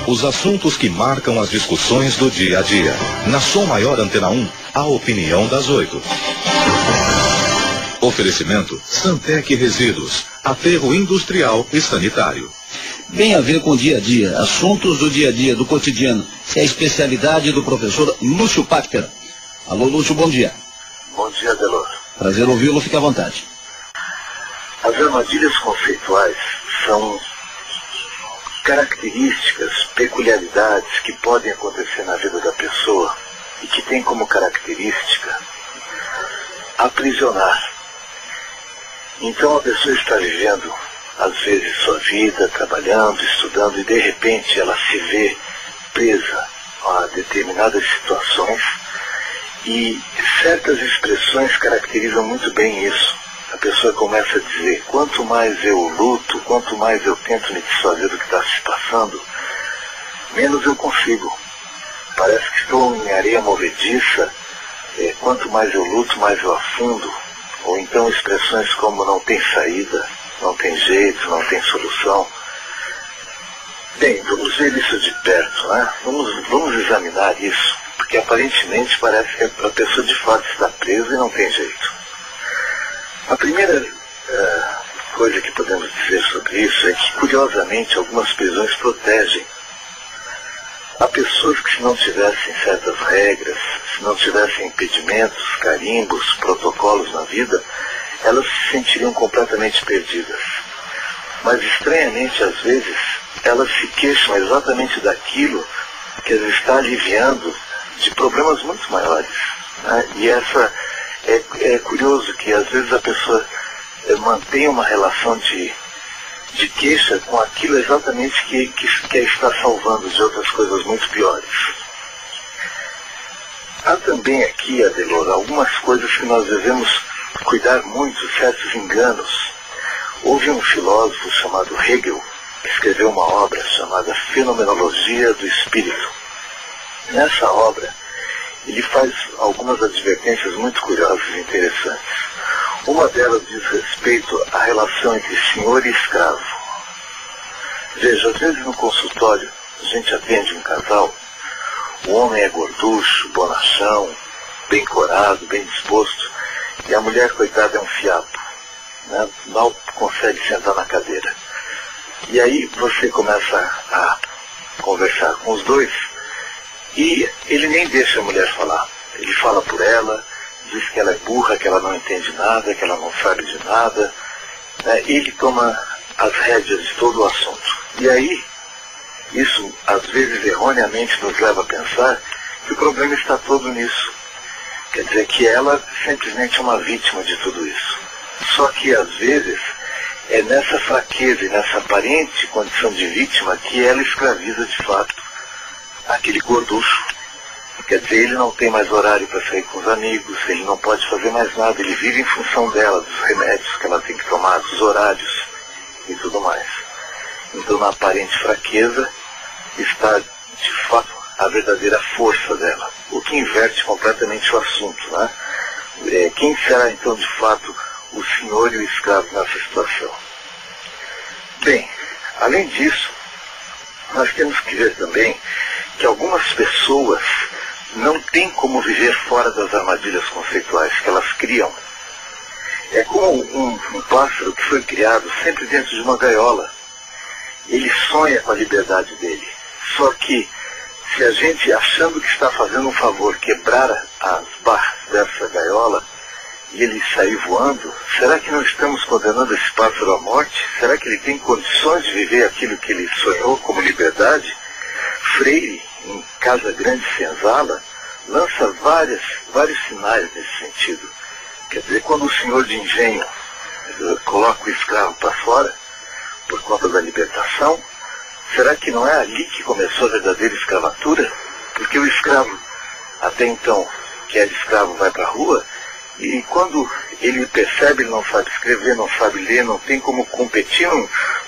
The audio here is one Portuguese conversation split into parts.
Os assuntos que marcam as discussões do dia a dia. Na Som Maior Antena 1, a opinião das 8. Oferecimento Santec Resíduos, aterro industrial e sanitário. Bem a ver com o dia a dia, assuntos do dia a dia, do cotidiano. É a especialidade do professor Lúcio Pacter. Alô, Lúcio, bom dia. Bom dia, Delor. Prazer ouvi-lo, fique à vontade. As armadilhas conceituais são características, peculiaridades que podem acontecer na vida da pessoa e que tem como característica aprisionar. Então a pessoa está vivendo, às vezes, sua vida, trabalhando, estudando, e de repente ela se vê presa a determinadas situações, e certas expressões caracterizam muito bem isso. A pessoa começa a dizer: quanto mais eu luto, quanto mais eu tento me desfazer do que está se passando, menos eu consigo. Parece que estou em areia movediça, quanto mais eu luto, mais eu afundo. Ou então expressões como: não tem saída, não tem jeito, não tem solução. Bem, vamos ver isso de perto, né? Vamos examinar isso, porque aparentemente parece que a pessoa de fato está presa e não tem jeito. A primeira coisa que podemos dizer sobre isso é que, curiosamente, algumas prisões protegem. Há pessoas que, se não tivessem certas regras, se não tivessem impedimentos, carimbos, protocolos na vida, elas se sentiriam completamente perdidas. Mas, estranhamente, às vezes, elas se queixam exatamente daquilo que as está aliviando de problemas muito maiores, né? E é curioso que às vezes a pessoa mantém uma relação de queixa com aquilo exatamente que a está salvando de outras coisas muito piores. Há também aqui, Adelor, algumas coisas que nós devemos cuidar muito, certos enganos. Houve um filósofo chamado Hegel, que escreveu uma obra chamada Fenomenologia do Espírito. Nessa obra, ele faz algumas advertências muito curiosas e interessantes. Uma delas diz respeito à relação entre senhor e escravo. Veja, às vezes no consultório a gente atende um casal, o homem é gorducho, bonachão, bem corado, bem disposto, e a mulher, coitada, é um fiapo, né? Mal consegue sentar na cadeira. E aí você começa a conversar com os dois, e ele nem deixa a mulher falar. Ele fala por ela, diz que ela é burra, que ela não entende nada, que ela não sabe de nada, né? Ele toma as rédeas de todo o assunto. E aí, isso às vezes erroneamente nos leva a pensar que o problema está todo nisso. Quer dizer que ela simplesmente é uma vítima de tudo isso. Só que às vezes é nessa fraqueza e nessa aparente condição de vítima que ela escraviza de fato aquele gorducho. Quer dizer, ele não tem mais horário para sair com os amigos, ele não pode fazer mais nada, ele vive em função dela, dos remédios que ela tem que tomar, dos horários e tudo mais. Então, na aparente fraqueza está, de fato, a verdadeira força dela, o que inverte completamente o assunto, né? Quem será, então, de fato, o senhor e o escravo nessa situação? Bem, além disso, nós temos que ver também que algumas pessoas não têm como viver fora das armadilhas conceituais que elas criam. É como um pássaro que foi criado sempre dentro de uma gaiola. Ele sonha com a liberdade dele. Só que, se a gente, achando que está fazendo um favor, quebrar as barras dessa gaiola e ele sair voando, será que não estamos condenando esse pássaro à morte? Será que ele tem condições de viver aquilo que ele sonhou como liberdade? Freire, em Casa Grande Senzala, lança vários sinais nesse sentido. Quer dizer, quando o senhor de engenho coloca o escravo para fora, por conta da libertação, será que não é ali que começou a verdadeira escravatura? Porque o escravo, até então, que era escravo, vai para a rua, e quando ele percebe, ele não sabe escrever, não sabe ler, não tem como competir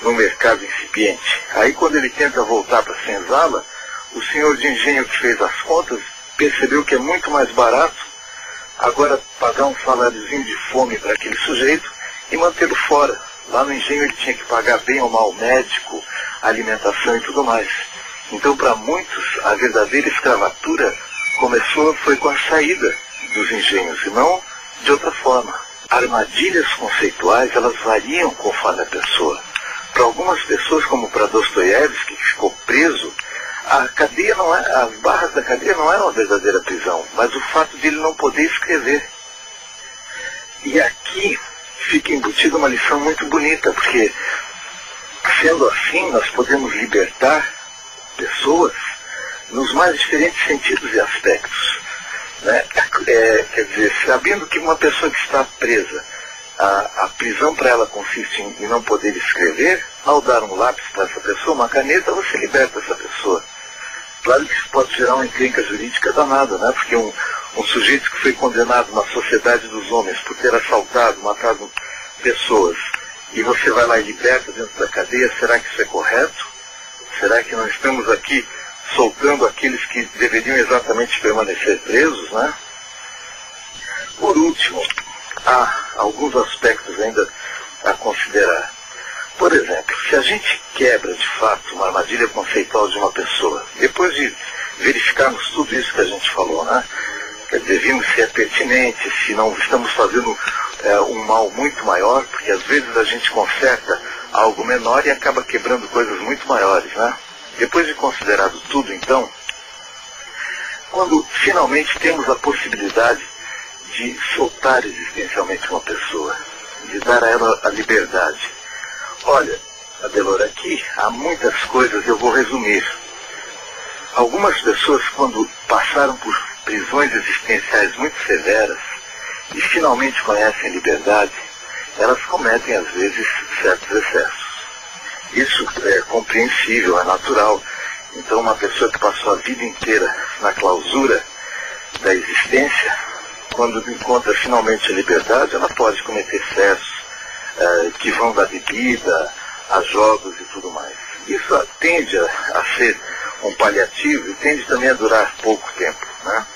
no mercado incipiente. Aí quando ele tenta voltar para a senzala, o senhor de engenho que fez as contas percebeu que é muito mais barato agora pagar um saláriozinho de fome para aquele sujeito e mantê-lo fora. Lá no engenho ele tinha que pagar bem ou mal médico, alimentação e tudo mais. Então, para muitos, a verdadeira escravatura foi com a saída dos engenhos e não de outra forma. Armadilhas conceituais, elas variam conforme a pessoa. Para algumas pessoas, como para Dostoiévski, que ficou preso, as barras da cadeia não eram a verdadeira prisão, mas o fato de ele não poder escrever. E aqui fica embutida uma lição muito bonita, porque, sendo assim, nós podemos libertar pessoas nos mais diferentes sentidos e aspectos. Né? Quer dizer, sabendo que uma pessoa que está presa, a prisão para ela consiste em não poder escrever, ao dar um lápis para essa pessoa, uma caneta, você liberta essa pessoa. Claro que isso pode gerar uma encrenca jurídica danada, né? Porque um sujeito que foi condenado na sociedade dos homens por ter assaltado, matado pessoas, e você vai lá e liberta dentro da cadeia, será que isso é correto? Será que não estamos aqui soltando aqueles que deveriam exatamente permanecer presos, né? Por último, há alguns aspectos ainda a considerar. Por exemplo, se a gente quebra de fato uma armadilha conceitual de uma pessoa, depois de verificarmos tudo isso que a gente falou, né? Quer dizer, vimos se é pertinente, se não estamos fazendo um mal muito maior, porque às vezes a gente conserta algo menor e acaba quebrando coisas muito maiores, né? Depois de considerado tudo, então, quando finalmente temos a possibilidade de soltar existencialmente uma pessoa, de dar a ela a liberdade. Olha, Adelor, aqui há muitas coisas, eu vou resumir. Algumas pessoas, quando passaram por prisões existenciais muito severas e finalmente conhecem liberdade, elas cometem, às vezes, certos excessos. Isso é compreensível, é natural. Então, uma pessoa que passou a vida inteira na clausura da existência, quando encontra finalmente a liberdade, ela pode cometer excessos que vão da bebida a jogos e tudo mais. Isso tende a ser um paliativo e tende também a durar pouco tempo, né?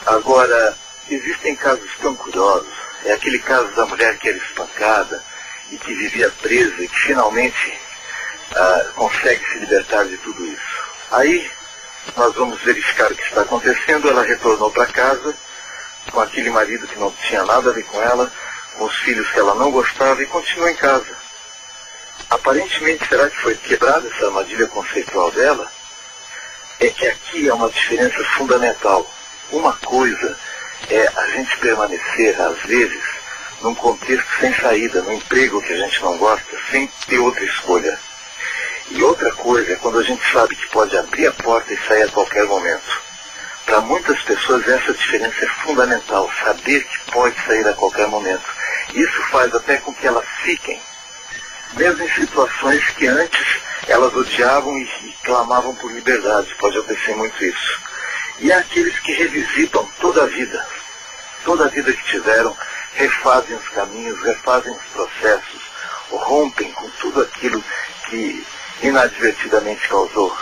Agora, existem casos tão curiosos. É aquele caso da mulher que era espancada e que vivia presa e que finalmente consegue se libertar de tudo isso. Aí nós vamos verificar o que está acontecendo. Ela retornou para casa com aquele marido que não tinha nada a ver com ela, com os filhos que ela não gostava, e continua em casa. Aparentemente, será que foi quebrada essa armadilha conceitual dela? É que aqui há uma diferença fundamental. Uma coisa é a gente permanecer, às vezes, num contexto sem saída, num emprego que a gente não gosta, sem ter outra escolha. E outra coisa é quando a gente sabe que pode abrir a porta e sair a qualquer momento. Para muitas pessoas essa diferença é fundamental, saber que pode sair a qualquer momento. Isso faz até com que elas fiquem, mesmo em situações que antes elas odiavam e clamavam por liberdade. Pode acontecer muito isso. E há aqueles que revisitam toda a vida que tiveram, refazem os caminhos, refazem os processos, rompem com tudo aquilo que inadvertidamente causou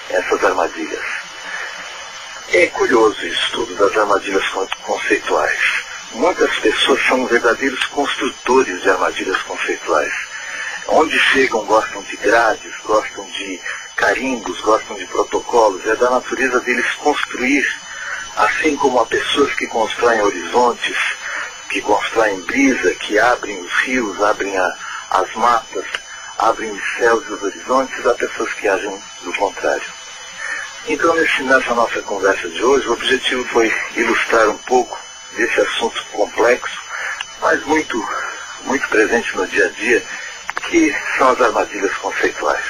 essas armadilhas. É curioso isso tudo das armadilhas conceituais. Muitas pessoas são verdadeiros construtores de armadilhas conceituais. Onde chegam, gostam de grades, gostam de carimbos, gostam de protocolos. É da natureza deles construir, assim como há pessoas que constroem horizontes, que constroem brisa, que abrem os rios, abrem as matas, abrem os céus e os horizontes. Há pessoas que agem do contrário. Então, nessa nossa conversa de hoje, o objetivo foi ilustrar um pouco desse assunto complexo, mas muito presente no dia a dia, que são as armadilhas conceituais.